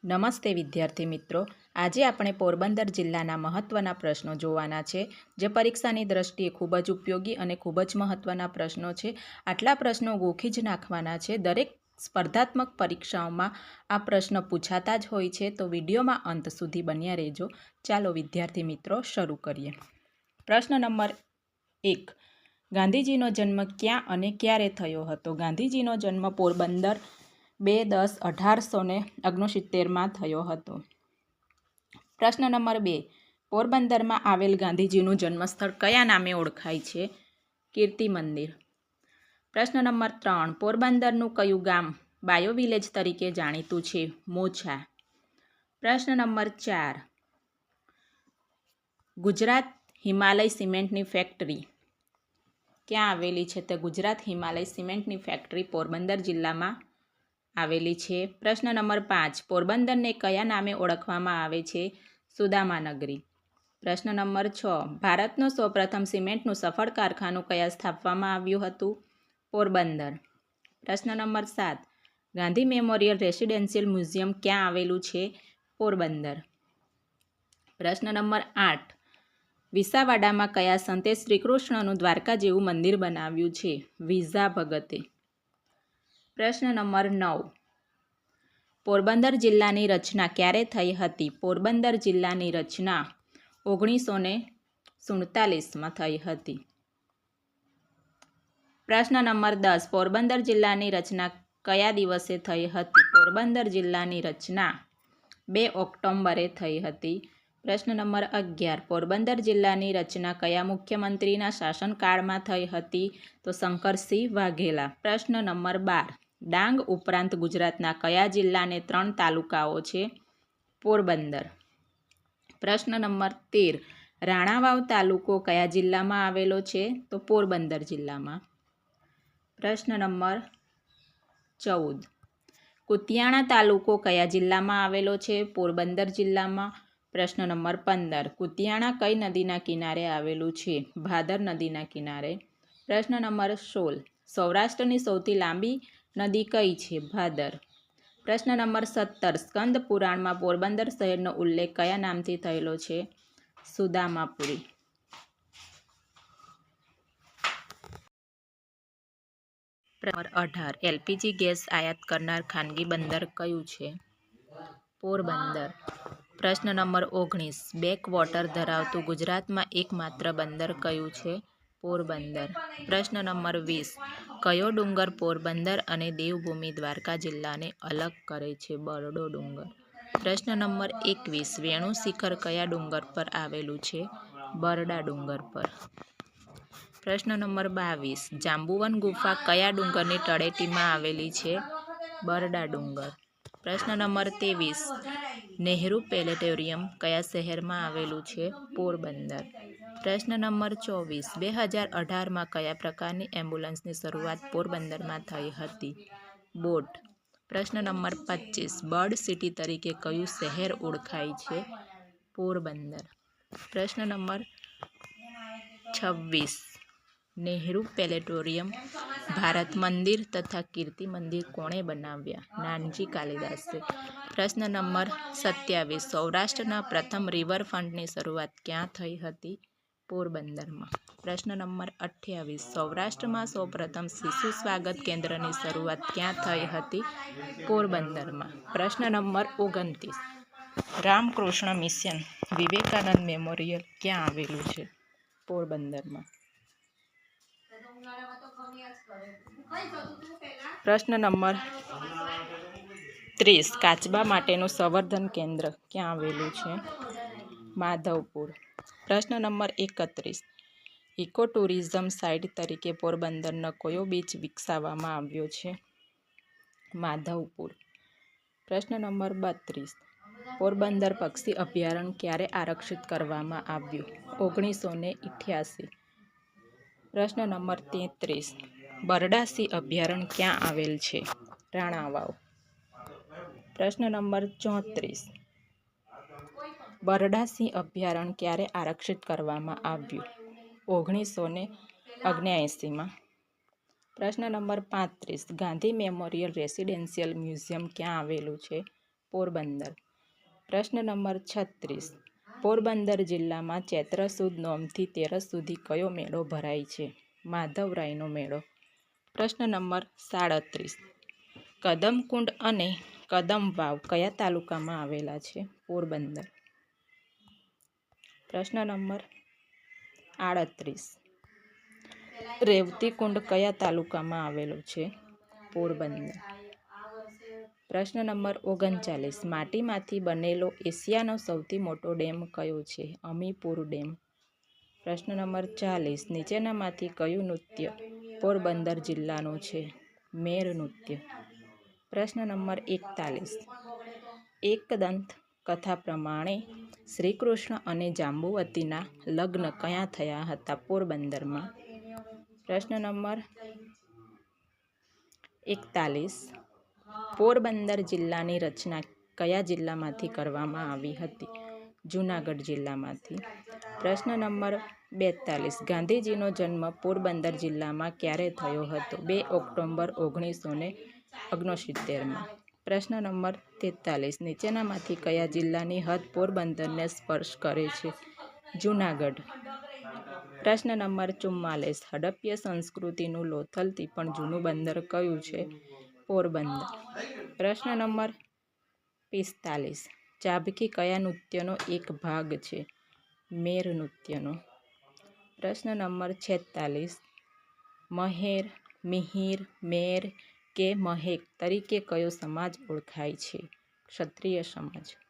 નમસ્તે વિદ્યાર્થી મિત્રો, આજે આપણે પોરબંદર જિલ્લાના મહત્ત્વના પ્રશ્નો જોવાના છે, જે પરીક્ષાની દ્રષ્ટિએ ખૂબ જ ઉપયોગી અને ખૂબ જ મહત્ત્વના પ્રશ્નો છે. આટલા પ્રશ્નો ગોખી જ નાખવાના છે. દરેક સ્પર્ધાત્મક પરીક્ષાઓમાં આ પ્રશ્ન પૂછાતા જ હોય છે, તો વિડીયોમાં અંત સુધી બન્યા રહેજો. ચાલો વિદ્યાર્થી મિત્રો શરૂ કરીએ. પ્રશ્ન નંબર 1. ગાંધીજીનો જન્મ ક્યાં અને ક્યારે થયો હતો? ગાંધીજીનો જન્મ પોરબંદર 2/10/1869 થયો હતો. પ્રશ્ન નંબર 2. પોરબંદરમાં આવેલ ગાંધીજીનું જન્મસ્થળ કયા નામે ઓળખાય છે? કીર્તિ મંદિર. પ્રશ્ન નંબર 3. પોરબંદરનું કયું ગામ બાયો વિલેજ તરીકે જાણીતું છે? મોછા. પ્રશ્ન નંબર 4. ગુજરાત હિમાલય સિમેન્ટની ફેક્ટરી ક્યાં આવેલી છે? તો ગુજરાત હિમાલય સિમેન્ટની ફેક્ટરી પોરબંદર જિલ્લામાં આવેલી છે. પ્રશ્ન નંબર 5. પોરબંદરને કયા નામે ઓળખવામાં આવે છે? સુદામાનગરી. પ્રશ્ન નંબર 6. ભારતનું સૌપ્રથમ સિમેન્ટનું સફળ કારખાનું કયા સ્થાપવામાં આવ્યું હતું? પોરબંદર. પ્રશ્ન number 7. Gandhi memorial residential museum ક્યાં આવેલું છે? પોરબંદર. પ્રશ્ન નંબર 8. વિસાવાડામાં કયા સંતે શ્રીકૃષ્ણનું દ્વારકા જેવું મંદિર બનાવ્યું છે? વિઝા ભગતે. પ્રશ્ન નંબર 9. પોરબંદર જિલ્લાની રચના ક્યારે થઈ હતી? પોરબંદર જિલ્લાની રચના 1947માં થઈ હતી. પ્રશ્ન નંબર 10. પોરબંદર જિલ્લાની રચના કયા દિવસે થઈ હતી? પોરબંદર જિલ્લાની રચના 2 ઓક્ટોબરે થઈ હતી. પ્રશ્ન નંબર 11. પોરબંદર જિલ્લાની રચના કયા મુખ્યમંત્રીના શાસનકાળમાં થઈ હતી? તો શંકરસિંહ વાઘેલા. પ્રશ્ન નંબર 12. ડાંગ ઉપરાંત ગુજરાતના કયા જિલ્લાને 3 તાલુકાઓ છે? પોરબંદર. પ્રશ્ન નંબર 13. રાણાવાવ તાલુકો કયા જિલ્લામાં આવેલો છે? તો પોરબંદર જિલ્લામાં. પ્રશ્ન નંબર 14. કુતિયાણા તાલુકો કયા જિલ્લામાં આવેલો છે? પોરબંદર જિલ્લામાં. પ્રશ્ન નંબર 15. કુતિયાણા કઈ નદીના કિનારે આવેલું છે? ભાદર નદીના કિનારે. પ્રશ્ન નંબર 16. સૌરાષ્ટ્રની સૌથી લાંબી નદી કઈ છે? ભાદર. પ્રશ્ન નંબર 17. સ્કંદ પુરાણમાં પોરબંદર શહેરનો ઉલ્લેખ કયા નામથી થયેલો છે? સુદામાપુરી. નંબર 18. એલપીજી ગેસ આયાત કરનાર ખાનગી બંદર કયું છે? પોરબંદર. પ્રશ્ન નંબર 19. બેક વોટર ધરાવતું ગુજરાતમાં એકમાત્ર બંદર કયું છે? પોરબંદર. પ્રશ્ન નંબર 20. કયો ડુંગર પોરબંદર અને દેવભૂમિ દ્વારકા જિલ્લાને અલગ કરે છે? બરડો ડુંગર. પ્રશ્ન નંબર 21. વેણુ શિખર કયા ડુંગર પર આવેલું છે? બરડા ડુંગર પર. પ્રશ્ન નંબર 22. જાંબુવન ગુફા કયા ડુંગરની તળેટીમાં આવેલી છે? બરડા ડુંગર. પ્રશ્ન નંબર 23. નહેરુ પ્લેનેટોરિયમ કયા શહેરમાં આવેલું છે? પોરબંદર. પ્રશ્ન નંબર 24. 2018માં કયા પ્રકારની એમ્બ્યુલન્સની શરૂઆત પોરબંદરમાં થઈ હતી? બોટ. પ્રશ્ન નંબર 25. બર્ડ સિટી તરીકે કયું શહેર ઓળખાય છે? પોરબંદર. પ્રશ્ન નંબર 26. નહેરુ પ્લેનેટોરિયમ, ભારત મંદિર તથા કીર્તિ મંદિર કોણે બનાવ્યા? નાનજી કાલિદાસે. પ્રશ્ન નંબર 27. સૌરાષ્ટ્રના પ્રથમ રિવરફ્રન્ટની શરૂઆત ક્યાં થઈ હતી? પોરબંદરમાં. પ્રશ્ન નંબર 28. સૌરાષ્ટ્રમાં સૌપ્રથમ શિશુ સ્વાગત કેન્દ્રની શરૂઆત ક્યાં થઈ હતી? પોરબંદરમાં. પ્રશ્ન number 29. Ramakrishna mission Vivekananda memorial ક્યાં આવેલું છે? પોરબંદરમાં. પ્રશ્ન નંબર 30. કાચબા માટેનું સંવર્ધન કેન્દ્ર ક્યાં આવેલું છે? માધવપુર. પ્રશ્ન નંબર 31. ઇકો ટુરિઝમ સાઇટ તરીકે પોરબંદરનો કયો બીચ વિકસાવવામાં આવ્યો છે? માધવપુર. પ્રશ્ન નંબર 32. પોરબંદર પક્ષી અભયારણ્ય ક્યારે આરક્ષિત કરવામાં આવ્યું? 1988. પ્રશ્ન નંબર 33. બરડા સિંહ અભયારણ્ય ક્યાં આવેલ છે? રાણાવાવ. પ્રશ્ન નંબર 34. બરડા સિંહ અભયારણ્ય ક્યારે આરક્ષિત કરવામાં આવ્યું? 1979માં. પ્રશ્ન number 35. Gandhi memorial residential museum ક્યાં આવેલું છે? પોરબંદર. પ્રશ્ન નંબર 36. પોરબંદર જિલ્લામાં ચૈત્ર સુદ નોમથી તેરસ સુધી કયો મેળો ભરાય છે? માધવરાયનો મેળો. પ્રશ્ન નંબર 37. કદમકુંડ અને કદમવાવ કયા તાલુકામાં આવેલા છે? પોરબંદર. પ્રશ્ન નંબર 38. રેવતીકુંડ કયા તાલુકામાં આવેલો છે? પોરબંદર. પ્રશ્ન નંબર 39. માટીમાંથી બનેલો એશિયાનો સૌથી મોટો ડેમ કયો છે? અમીપુર ડેમ. પ્રશ્ન નંબર 40. નીચેનામાંથી કયું નૃત્ય પોરબંદર જિલ્લાનું છે? મેર નૃત્ય. પ્રશ્ન નંબર 41. એકદંત કથા પ્રમાણે શ્રીકૃષ્ણ અને જાંબુવતીના લગ્ન ક્યાં થયા હતા? પોરબંદરમાં. પ્રશ્ન નંબર 41. પોરબંદર જિલ્લાની રચના કયા જિલ્લામાંથી કરવામાં આવી હતી? જૂનાગઢ જિલ્લામાંથી. પ્રશ્ન નંબર 42. ગાંધીજીનો જન્મ પોરબંદર જિલ્લામાં ક્યારે થયો હતો? 2 ઓક્ટોબર 1969માં. પ્રશ્ન નંબર 43. નીચેનામાંથી કયા જિલ્લાની હદ પોરબંદરને સ્પર્શ કરે છે? જૂનાગઢ. પ્રશ્ન નંબર 44. હડપ્પીય સંસ્કૃતિનું લોથલથી પણ જૂનું બંદર કયું છે? પોરબંદર. પ્રશ્ન નંબર 45. ચાબકી કયા નૃત્યનો એક ભાગ છે? મેર નૃત્યનો. પ્રશ્ન નંબર 46. મહેર, મિહિર, મેર કે મહેક તરીકે કયો સમાજ ઓળખાય છે? ક્ષત્રિય સમાજ.